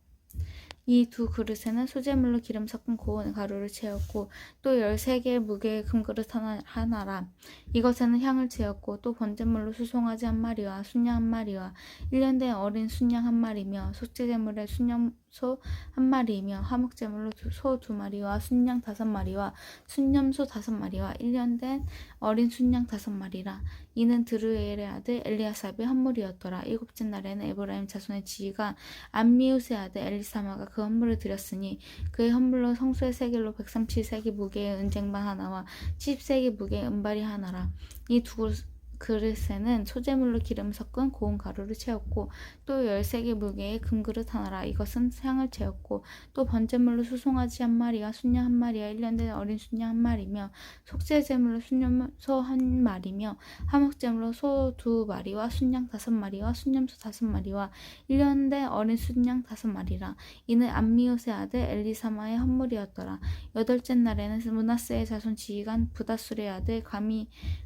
A: 이 두 그릇에는 소재물로 기름 섞은 고운 가루를 채웠고 또 13개 무게의 금그릇 하나라. 이것에는 향을 채웠고 또 번제물로 수송아지 한 마리와 순양 한 마리와 1년 된 어린 순양 한 마리며 속죄제물에 순염소 한 마리이며 화목제물로 소 2마리와 순양 5마리와 순염소 5마리와 1년 된 어린 순양 5마리라. 이는 드르엘의 아들 엘리아삽의 헌물이었더라. 일곱째 날에는 에브라임 자손의 지휘관 암미우스의 아들 엘리사마가 그 헌물을 드렸으니 그의 헌물로 성소의 세겔로 137세겔 무게의 은쟁반 하나와 70세겔 무게의 은발이 하나라. 이 두 그릇에는 소재물로 기름 섞은 고운 가루를 채웠고 또 13개 무게의 금그릇 하나라. 이것은 향을 채웠고 또 번제물로 수송아지 한 마리와 순양 한 마리와 1년 된 어린 순양 한 마리며 속죄제물로 순염소 한 마리며 화목제물로 소 2마리와 순양 5마리와 순염소 5마리와 1년 된 어린 순양 5마리라. 이는 암미옷의 아들 엘리사마의 헌물이었더라. 여덟째 날에는 므낫세의 자손 지휘관 부다술의 아들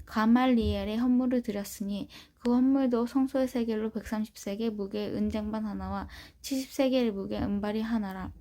A: 가말리엘의 헌물을 드렸으니 그 헌물도 성소의 세겔로 130세겔 무게의 은쟁반 하나와 70세겔 무게의 은발이 하나라.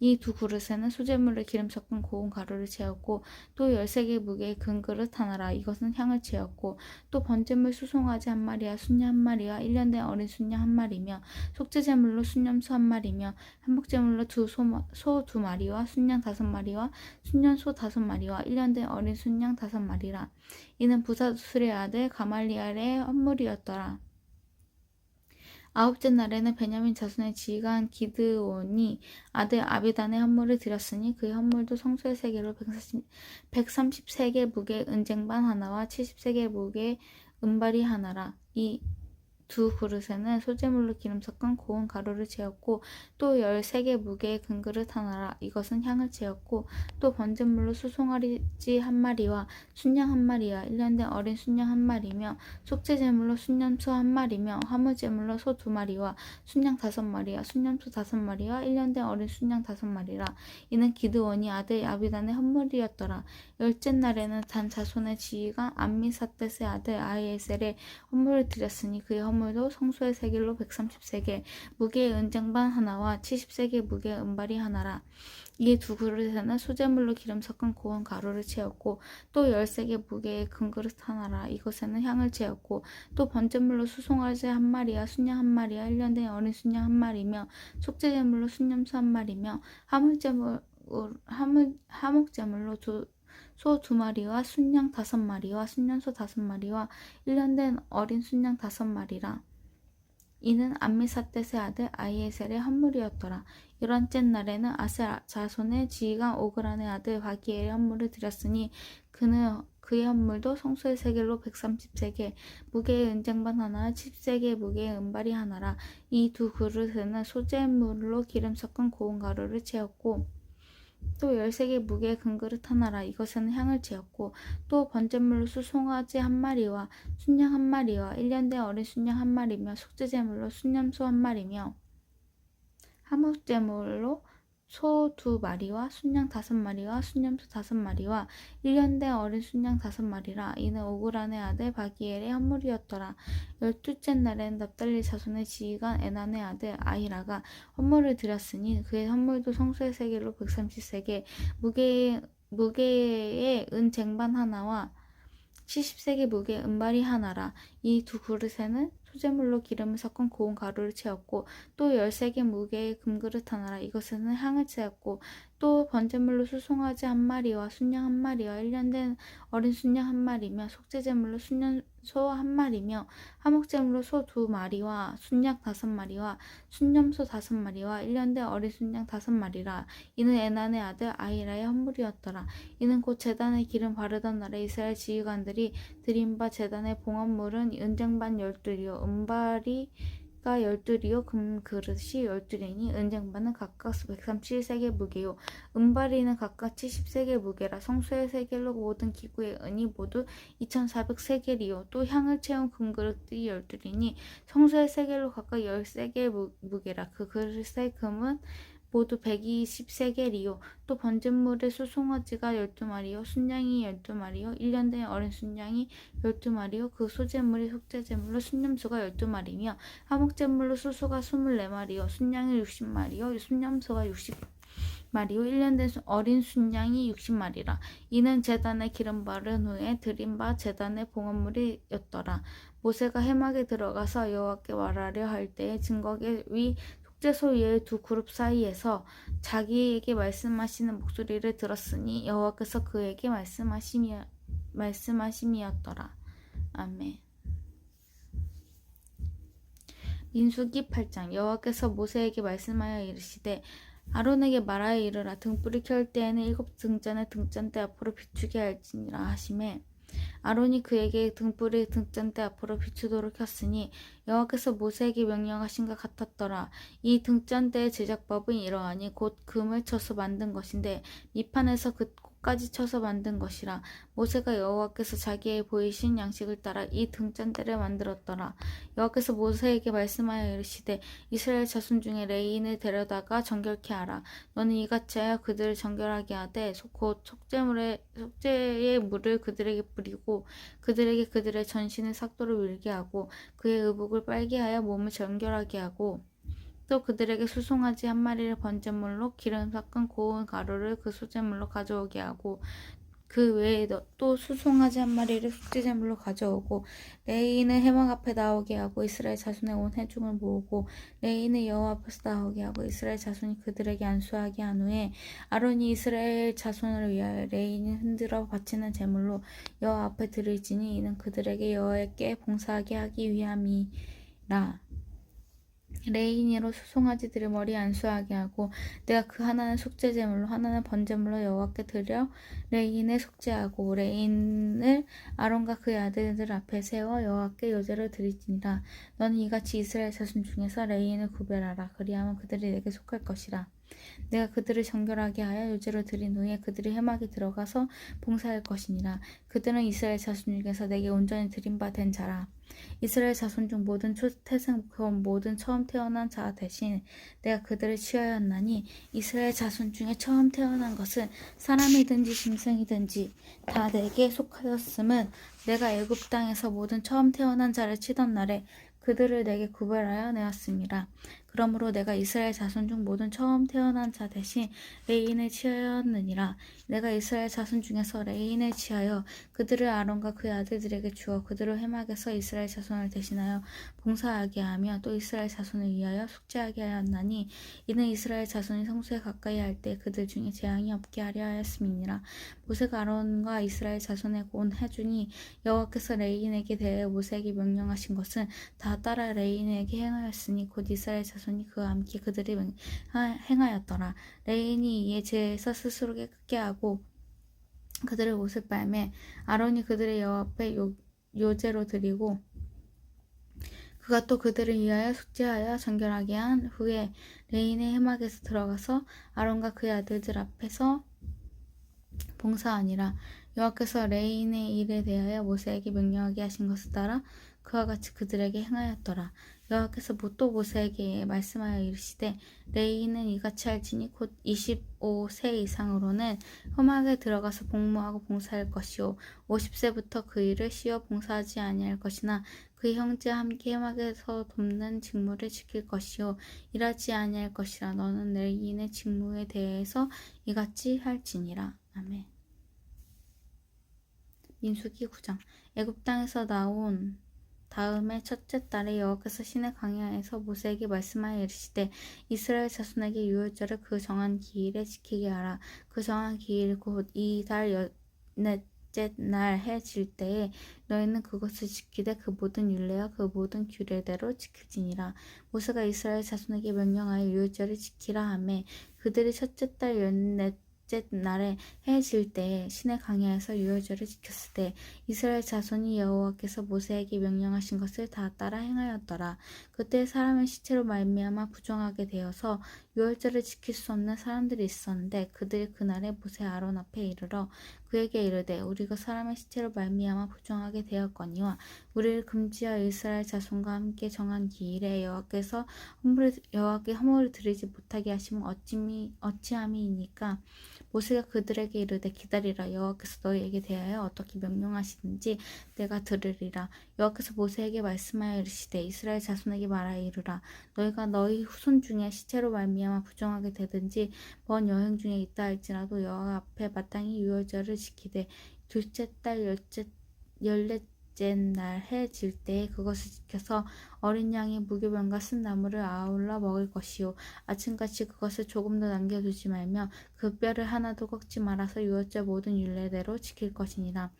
A: 이 두 그릇에는 소재물을 기름 섞은 고운 가루를 채웠고 또 13개 무게의 금그릇 하나라. 이것은 향을 채웠고 또 번제물 수송아지 한 마리와 순양 한 마리와 1년 된 어린 순양 한 마리며 속죄제물로 순염소 한 마리며 한목제물로 소 2마리와 순양 5마리와 순염소 5마리와 1년 된 어린 순양 5마리라. 이는 부사술의 아들 가말리엘의 헌물이었더라. 아홉째 날에는 베냐민 자손의 지휘관 기드온이 아들 아비단의 헌물을 드렸으니 그의 헌물도 성소의 세계로 130세겔 무게의 은쟁반 하나와 70세겔 무게의 은발이 하나라. 이 두 그릇에는 소재물로 기름 섞은 고운 가루를 채웠고 또 13개 무게의 금그릇 하나라. 이것은 향을 채웠고 또 번제물로 수송아지 한 마리와 순양 한 마리와 1년 어린 순양 한 마리며 속죄제물로 순염소 한 마리며 화무제물로 소 2마리와 순양 5마리와 순염소 5마리와 1년 어린 순양 5마리라. 이는 기드온이 아들 아비단의 헌물이었더라. 열째 날에는 단 자손의 지휘관 암미사댓의 아들 아히에셀의 헌물을 드렸으니 그의 헌물도 성소의 세겔로 130세겔 무게의 은쟁반 하나와 70세겔 무게의 은발이 하나라. 이 두 그릇에는 소재물로 기름 섞은 고운 가루를 채웠고 또 13개 무게의 금그릇 하나라. 이것에는 향을 채웠고 또 번제물로 수송아지 한 마리와 순양 한 마리와 1년 된 어린 순양 한 마리며 속죄제물로 순염소 한 마리며 화목제물로 소 2마리와 순양 5마리와 순염소 5마리와 1년 된 어린 순양 5마리라. 이는 암미사댓의 아들 아히에셀의 헌물이었더라. 11째 날에는 아셀 자손의 지휘관 오그란의 아들 바기엘의 헌물을 드렸으니 그의 헌물도 성소의 세겔로 130세겔 무게의 은쟁반 하나와 10세겔 무게의 은발이 하나라. 이 두 그릇에는 소재물로 기름 섞은 고운 가루를 채웠고 또 13개 무게의 금그릇 하나라. 이것에는 향을 채웠고 또 번제물로 수송아지 한 마리와 순양 한 마리와 1년 된 어린 순양 한 마리며 속죄제물로 순염소 한 마리며 화목제물로 소 2마리와 순양 5마리와 순염소 5마리와 1년 된 어린 순양 5마리라. 이는 오그란의 아들 바기엘의 헌물이었더라. 12째 날에는 납달리 자손의 지휘관 에난의 아들 아히라가 헌물을 드렸으니 그의 헌물도 성소의 세겔로 130세겔 무게의 은쟁반 하나와 70세겔 무게의 은발이 하나라. 이 두 그릇에는 소재물로 기름을 섞은 고운 가루를 채웠고 또 13개 무게의 금그릇 하나라. 이것에는 향을 채웠고 또 번제물로 수송아지 한 마리와 순양 한 마리와 1년 된 어린 순양 한 마리며 속죄제물로 순염소 한 마리며 화목제물로 소 2마리와 순양 5마리와 순염소 5마리와 1년 된 어린 순양 5마리라. 이는 에난의 아들 아히라의 헌물이었더라. 이는 곧 제단에 기름 바르던 날에 이스라엘 지휘관들이 드린 바 제단의 봉헌물은 은쟁반 12리요 은발이가 12리요 금그릇이 12리니 은쟁반은 각각 130세겔 무게요 은발이는 각각 70세겔 무게라. 성소의 세겔로 모든 기구의 은이 모두 2400세겔이요 또 향을 채운 금그릇이 12리니 성소의 세겔로 각각 10세겔 무게라. 그 그릇의 금은 모두 120세겔이요 또 번제물의 수송아지가 12마리요 순양이 12마리요 1년 된 어린 순양이 12마리요 그 소재물이 속죄제물로 순염소가 12마리며 화목제물로 수소가 24마리요 순양이 60마리요 순염소가 60마리요 1년 된 어린 순양이 60마리라. 이는 제단에 기름 바른 후에 드린 바 제단의 봉헌물이었더라. 모세가 회막에 들어가서 여호와께 말하려 할 때에 증거계 위 속죄소 위의 두 그룹 사이에서 자기에게 말씀하시는 목소리를 들었으니 여호와께서 그에게 말씀하심이었더라. 아멘. 민수기 8장. 여호와께서 모세에게 말씀하여 이르시되 아론에게 말하여 이르라. 등불을 켤 때에는 7 등잔을 등잔대 앞으로 비추게 할지니라 하시매 아론이 그에게 등불을 등잔대 앞으로 비추도록 켰으니 여호와께서 모세에게 명령하신 것 같았더라. 이 등잔대의 제작법은 이러하니 곧 금을 쳐서 만든 것인데 밑판에서 그 꽃까지 쳐서 만든 것이라. 모세가 여호와께서 자기의 보이신 양식을 따라 이 등잔대를 만들었더라. 여호와께서 모세에게 말씀하여 이르시되 이스라엘 자손 중에 레인을 데려다가 정결케 하라. 너는 이같이 하여 그들을 정결하게 하되 곧 속죄의 물을 그들에게 뿌리고 그들에게 그들의 전신을 삭도로 밀게 하고 그의 의복을 빨게 하여 몸을 정결하게 하고 또 그들에게 수송아지 한 마리를 번제물로 기름 섞은 고운 가루를 그 소제물로 가져오게 하고 그 외에 또 수송아지 한 마리를 속죄제물로 가져오고 레인을 회막 앞에 나오게 하고 이스라엘 자손의 온 회중을 모으고 레인을 여호와 앞에서 나오게 하고 이스라엘 자손이 그들에게 안수하게 한 후에 아론이 이스라엘 자손을 위하여 레인을 흔들어 바치는 제물로 여호와 앞에 드릴지니 이는 그들에게 여호와께 봉사하게 하기 위함이라. 레인으로 수송아지들을 머리 안수하게 하고 내가 그 하나는 속죄제물로 하나는 번제물로 여호와께 드려 레인을 속죄하고 레인을 아론과 그의 아들들 앞에 세워 여호와께 요제로 드리지니라. 너는 이같이 이스라엘 자손 중에서 레인을 구별하라. 그리하면 그들이 내게 속할 것이라. 내가 그들을 정결하게 하여 요제로 드린 후에 그들이 회막에 들어가서 봉사할 것이니라. 그들은 이스라엘 자손 중에서 내게 온전히 드린 바 된 자라. 이스라엘 자손 중 모든 초태생 모든 처음 태어난 자 대신 내가 그들을 취하였나니 이스라엘 자손 중에 처음 태어난 것은 사람이든지 짐승이든지 다 내게 속하였음은 내가 애굽 땅에서 모든 처음 태어난 자를 치던 날에 그들을 내게 구별하여 내었습니다. 그러므로 내가 이스라엘 자손 중 모든 처음 태어난 자 대신 레인을 취하였느니라. 내가 이스라엘 자손 중에서 레인을 취하여 그들을 아론과 그의 아들들에게 주어 그들을 회막에서 이스라엘 자손을 대신하여 봉사하게 하며 또 이스라엘 자손을 위하여 숙제하게 하였나니 이는 이스라엘 자손이 성소에 가까이 할 때 그들 중에 재앙이 없게 하려 하였음이니라. 모세가 아론과 이스라엘 자손에게 온 해중이 여호와께서 레인에게 대하여 모세에게 명령하신 것은 다 따라 레인에게 행하였으니 곧 이스라엘 자손이 그와 함께 그들이 행하였더라. 레인이 이에 죄에서 스스로 깨끗게 하고 그들의 옷을 빨매 아론이 그들의 여호와 앞에 요제로 드리고 그가 또 그들을 위하여 숙제하여 정결하게 한 후에 레인의 회막에서 들어가서 아론과 그의 아들들 앞에서 봉사하니라. 여호와께서 레인의 일에 대하여 모세에게 명령하게 하신 것을 따라 그와 같이 그들에게 행하였더라. 여호와께서 또 모세에게 말씀하여 이르시되 레인은 이같이 할지니 곧 25세 이상으로는 회막에 들어가서 복무하고 봉사할 것이요 50세부터 그 일을 쉬어 봉사하지 아니할 것이나 그의 형제와 함께 회막에서 돕는 직무를 지킬 것이요 일하지 아니할 것이라. 너는 레인의 직무에 대해서 이같이 할지니라. 아멘. 민수기 9장. 애굽 땅에서 나온 다음에 첫째 달에 여호와께서 시내 광야에서 모세에게 말씀하여 이르시되 이스라엘 자손에게 유월절을 그 정한 기일에 지키게 하라. 그 정한 기일 곧 이 달 넷째 날 해 질 때에 너희는 그것을 지키되 그 모든 율례와 그 모든 규례대로 지킬지니라. 모세가 이스라엘 자손에게 명령하여 유월절을 지키라 하매 그들이 첫째 달 넷째 날에 해 질 때에 시내 광야에서 유월절을 지켰을 때 이스라엘 자손이 여호와께서 모세에게 명령하신 것을 다 따라 행하였더라. 그때 사람의 시체로 말미암아 부정하게 되어서 유월절을 지킬 수 없는 사람들이 있었는데 그들이 그날에 모세 아론 앞에 이르러 그에게 이르되 우리가 사람의 시체로 말미암아 부정하게 되었거니와 우리를 금지하여 이스라엘 자손과 함께 정한 기일에 여호와께 허물을 드리지 못하게 하시면 어찌함이니까. 모세가 그들에게 이르되 기다리라. 여호와께서 너희에게 대하여 어떻게 명령하시는지 내가 들으리라. 여호와께서 모세에게 말씀하여 이르시되 이스라엘 자손에게 말하여 이르라. 너희가 너희 후손 중에 시체로 말미암아 부정하게 되든지 먼 여행 중에 있다 할지라도 여호와 앞에 마땅히 유월절을 지키되 둘째 달 열넷째 날 해 질 때에 그것을 지켜서 어린 양의 무교병과 쓴 나물을 아울러 먹을 것이요 아침같이 그것을 조금도 남겨두지 말며 그 뼈를 하나도 꺾지 말아서 유월절 모든 율례대로 지킬 것이니라.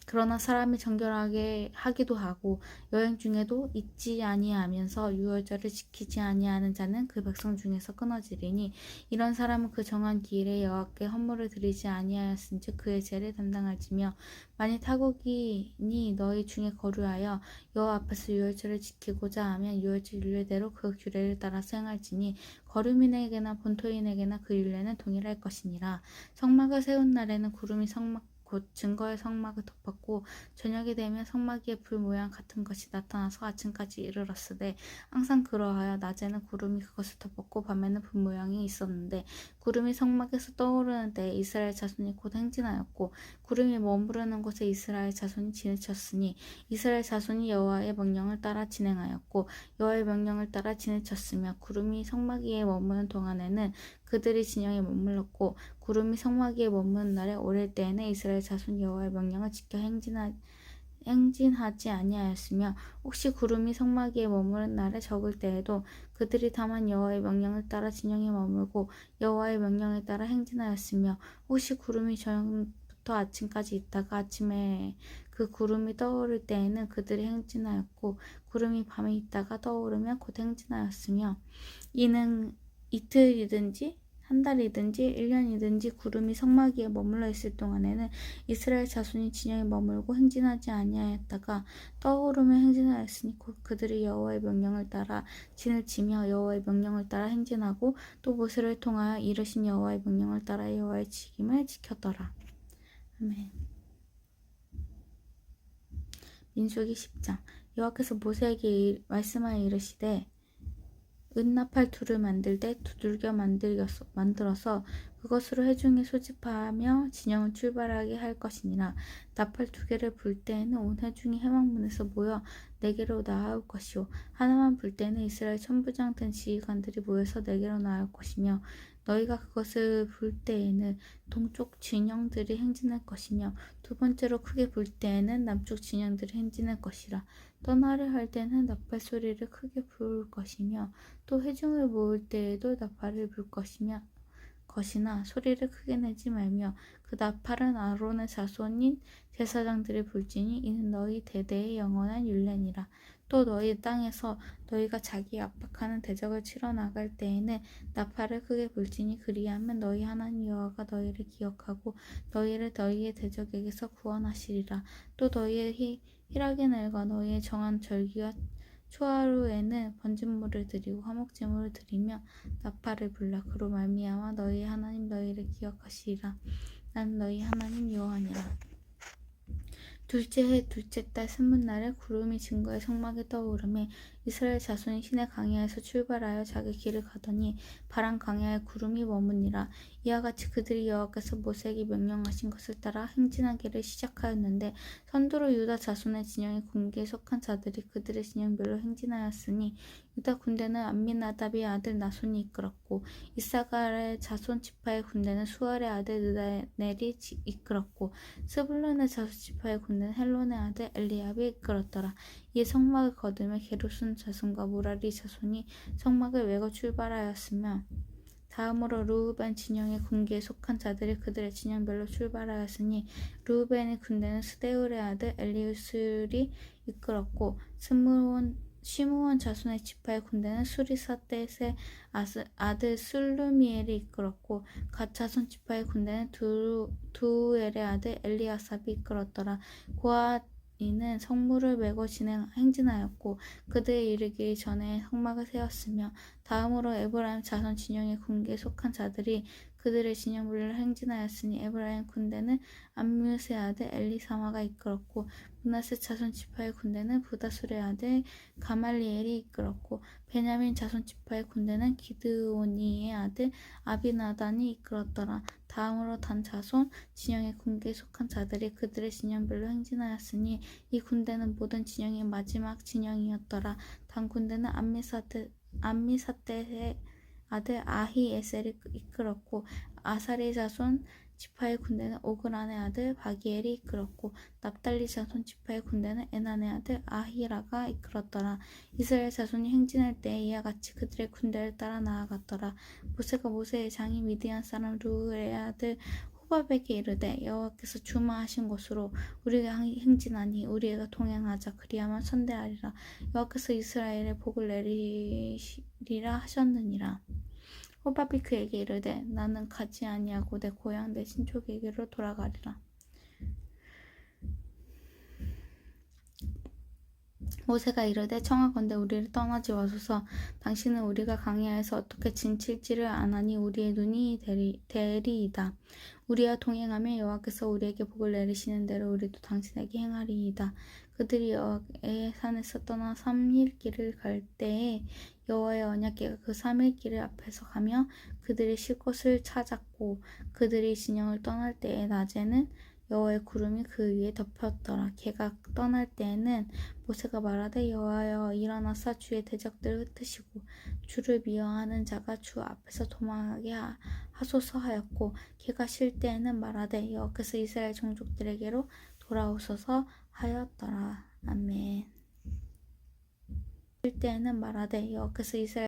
A: 그러나 사람이 정결하게 하기도 하고 여행 중에도 잊지 아니하면서 유월절을 지키지 아니하는 자는 그 백성 중에서 끊어지리니 이런 사람은 그 정한 기일에 여호와께 헌물을 드리지 아니하였은즉 그의 죄를 담당할지며 만일 타국인이 너희 중에 거류하여 여호와 앞에서 유월절을 지키고자 하면 유월절 율례대로 그 규례를 따라서 행할지니 거류민에게나 본토인에게나 그 율례는 동일할 것이니라. 성막을 세운 날에는 구름이 성막 곧 증거의 성막을 덮었고 저녁이 되면 성막위에 불 모양 같은 것이 나타나서 아침까지 이르렀으되 항상 그러하여 낮에는 구름이 그것을 덮었고 밤에는 불 모양이 있었는데 구름이 성막에서 떠오르는 때에 이스라엘 자손이 곧 행진하였고 구름이 머무르는 곳에 이스라엘 자손이 지내쳤으니 이스라엘 자손이 여호와의 명령을 따라 진행하였고 여호와의 명령을 따라 지내쳤으며 구름이 성막 위에 머무는 동안에는 그들이 진영에 머물렀고 구름이 성막 위에 머무는 날에 오를 때에는 이스라엘 자손 여호와의 명령을 지켜 행진하지 아니하였으며 혹시 구름이 성막 위에 머무는 날에 적을 때에도 그들이 다만 여호와의 명령을 따라 진영에 머물고 여호와의 명령에 따라 행진하였으며 혹시 구름이 저녁부터 저녁부터 아침까지 있다가 아침에 그 구름이 떠오를 때에는 그들이 행진하였고 구름이 밤에 있다가 떠오르면 곧 행진하였으며 이는 이틀이든지 한 달이든지 1년이든지 구름이 성막 위에 머물러 있을 동안에는 이스라엘 자손이 진영에 머물고 행진하지 아니하였다가 떠오르며 행진하였으니 곧 그들이 여호와의 명령을 따라 진을 치며 여호와의 명령을 따라 행진하고 또 모세를 통하여 이르신 여호와의 명령을 따라 여호와의 지킴을 지켰더라. 아멘. 민수기 10장. 여호와께서 모세에게 말씀하여 이르시되 은나팔 둘을 만들되 두들겨 만들어서 그것으로 회중이 소집하며 진영을 출발하게 할 것이니라. 나팔 2개를 불 때에는 온 회중이 회막문에서 모여 내게로 나아올 것이요 하나만 불 때에는 이스라엘 천부장 된 지휘관들이 모여서 내게로 나아올 것이며 너희가 그것을 불 때에는 동쪽 진영들이 행진할 것이며 두 번째로 크게 불 때에는 남쪽 진영들이 행진할 것이라. 떠나려 할 때는 나팔 소리를 크게 부을 것이며 또 회중을 모을 때에도 나팔을 불 것이나 소리를 크게 내지 말며 그 나팔은 아론의 자손인 제사장들이 불지니 이는 너희 대대의 영원한 율례니라. 또 너희 땅에서 너희가 자기 압박하는 대적을 치러 나갈 때에는 나팔을 크게 불지니 그리하면 너희 하나님 여호와가 너희를 기억하고 너희를 너희의 대적에게서 구원하시리라. 또 너희의 희락의 날과 너희의 정한 절기와 초하루에는 번제물을 드리고 화목제물을 드리며 나팔을 불라. 그로 말미암아 너희의 하나님 너희를 기억하시리라. 나는 너희 하나님 여호와니라. 둘째 해 둘째 달 스문날에 구름이 증거의 성막에 떠오르매 이스라엘 자손이 시내 광야에서 출발하여 자기 길을 가더니 바란 광야에 구름이 머무니라. 이와 같이 그들이 여호와께서 모세에게 명령하신 것을 따라 행진하기를 시작하였는데 선두로 유다 자손의 진영의 군기에 속한 자들이 그들의 진영별로 행진하였으니 유다 군대는 암미나답의 아들 나손이 이끌었고 이사갈의 자손 지파의 군대는 수알의 아들 느다넬이 이끌었고 스불론의 자손 지파의 군대는 헬론의 아들 엘리압이 이끌었더라. 이에 성막을 거두며 게르손 자손과 무라리 자손이 성막을 메고 출발하였으며 다음으로 르우벤 진영의 군기에 속한 자들이 그들의 진영별로 출발하였으니 르우벤의 군대는 스데울의 아들 엘리우슬이 이끌었고 시므온 자손의 지파의 군대는 수리사댓의 아들 슬루미엘이 이끌었고 갓 자손 지파의 군대는 두우엘의 아들 엘리아삽이 이끌었더라. 고핫이는 성물을 메고 행진하였고 그들에 이르기 전에 성막을 세웠으며 다음으로 에브라임 자손 진영의 군기에 속한 자들이 그들의 진영별로 행진하였으니 에브라임 군대는 암뮤스의 아들 엘리사마가 이끌었고 므낫세 자손 지파의 군대는 부다술의 아들 가말리엘이 이끌었고 베냐민 자손 지파의 군대는 기드오니의 아들 아비나단이 이끌었더라. 다음으로 단 자손 진영의 군기에 속한 자들이 그들의 진영별로 행진하였으니 이 군대는 모든 진영의 마지막 진영이었더라. 단 군대는 암미사댓의 아들 아히에셀이 이끌었고 아사리 자손 지파의 군대는 오그란의 아들 바기엘이 이끌었고 납달리 자손 지파의 군대는 에난의 아들 아히라가 이끌었더라. 이스라엘 자손이 행진할 때에 이와 같이 그들의 군대를 따라 나아갔더라. 모세가 모세의 장인 미디안 사람 르우의 아들 호밥에게 이르되 여호와께서 주마하신 곳으로 우리가 행진하니 우리가 동행하자. 그리하면 선대하리라. 여호와께서 이스라엘에 복을 내리리라 하셨느니라. 호밥이 그에게 이르되 나는 가지 아니하고 내 고향 내 친족에게로 돌아가리라. 모세가 이르되 청하건대 우리를 떠나지 마소서. 당신은 우리가 광야에서 어떻게 진칠지를 아나니 우리의 눈이 되리이다. 우리와 동행하며 여호와께서 우리에게 복을 내리시는 대로 우리도 당신에게 행하리이다. 그들이 여호와의 산에서 떠나 3일 길을 갈 때에 여호와의 언약궤가 그 3일 길을 앞에서 가며 그들이 쉴 곳을 찾았고 그들이 진영을 떠날 때에 낮에는 여호와의 구름이 그 위에 덮였더라. 걔가 떠날 때에는 모세가 말하되 여호와여 일어나사 주의 대적들을 흩으시고 주를 미워하는 자가 주 앞에서 도망하게 하소서 하였고 걔가 쉴 때에는 말하되 여호와께서 이스라엘 종족들에게로 돌아오소서 하였더라. 아멘. 쉴 때에는 말하되 여호와께서 이스라엘